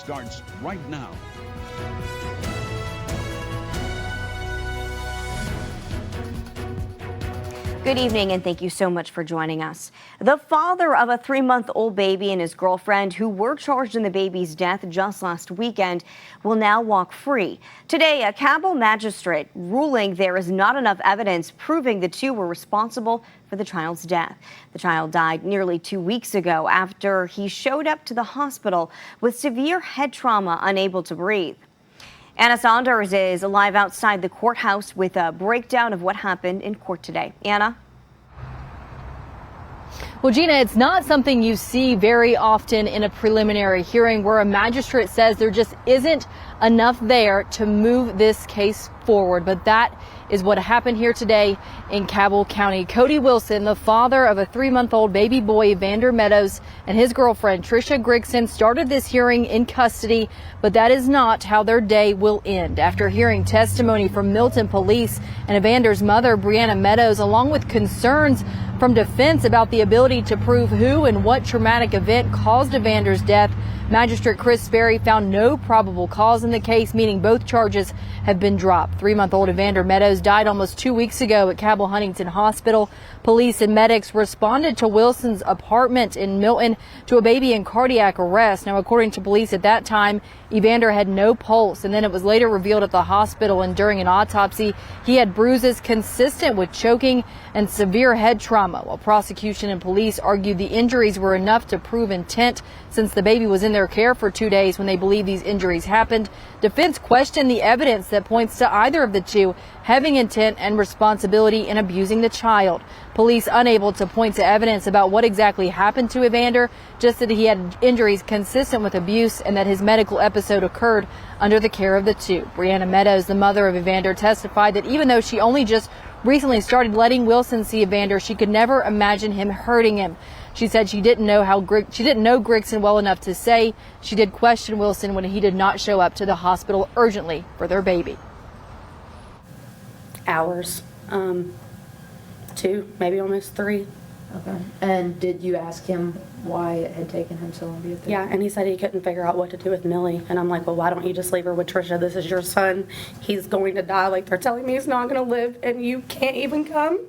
starts right now. Good evening, and thank you so much for joining us. The father of a 3-month-old baby and his girlfriend, who were charged in the baby's death just last weekend, will now walk free. Today, a Cabell magistrate ruling there is not enough evidence proving the two were responsible for the child's death. The child died nearly 2 weeks ago after he showed up to the hospital with severe head trauma, unable to breathe. Anna Saunders is live outside the courthouse with a breakdown of what happened in court today. Anna? Well, Gina, it's not something you see very often in a preliminary hearing where a magistrate says there just isn't enough there to move this case forward. But that is what happened here today in Cabell County. Cody Wilson, the father of a 3-month-old baby boy, Evander Meadows, and his girlfriend, Trisha Grigson, started this hearing in custody, but that is not how their day will end. After hearing testimony from Milton police and Evander's mother, Brianna Meadows, along with concerns from defense about the ability to prove who and what traumatic event caused Evander's death, Magistrate Sperry found no probable cause in the case, meaning both charges have been dropped. 3-month-old Evander Meadows died almost 2 weeks ago at Cabell Huntington Hospital. Police and medics responded to Wilson's apartment in Milton to a baby in cardiac arrest. Now, according to police at that time, Evander had no pulse, and then it was later revealed at the hospital and during an autopsy he had bruises consistent with choking and severe head trauma, while prosecution and police argued the injuries were enough to prove intent since the baby was in their care for 2 days when they believe these injuries happened. Defense questioned the evidence that points to either of the two having intent and responsibility in abusing the child. Police unable to point to evidence about what exactly happened to Evander, just that he had injuries consistent with abuse and that his medical episode occurred under the care of the two. Brianna Meadows, the mother of Evander, testified that even though she only just recently started letting Wilson see Evander, she could never imagine him hurting him. She said she didn't know Grigson well enough to say she did question Wilson when he did not show up to the hospital urgently for their baby. Hours, 2, maybe almost 3. Okay. And did you ask him why it had taken him so long to get there? Yeah, and he said he couldn't figure out what to do with Millie. And I'm like, well, why don't you just leave her with Trisha? This is your son. He's going to die. Like, they're telling me he's not going to live, and you can't even come.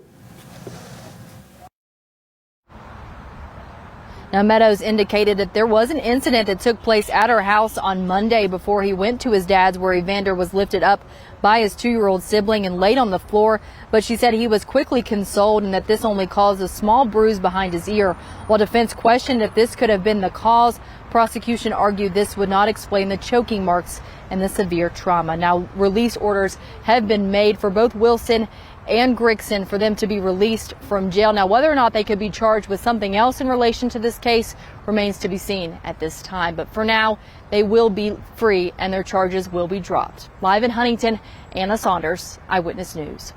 Now, Meadows indicated that there was an incident that took place at her house on Monday before he went to his dad's, where Evander was lifted up by his 2-year-old sibling and laid on the floor. But she said he was quickly consoled and that this only caused a small bruise behind his ear. While defense questioned if this could have been the cause, prosecution argued this would not explain the choking marks and the severe trauma. Now, release orders have been made for both Wilson and Grigson for them to be released from jail. Now, whether or not they could be charged with something else in relation to this case remains to be seen at this time. But for now, they will be free and their charges will be dropped. Live in Huntington, Anna Saunders, Eyewitness News.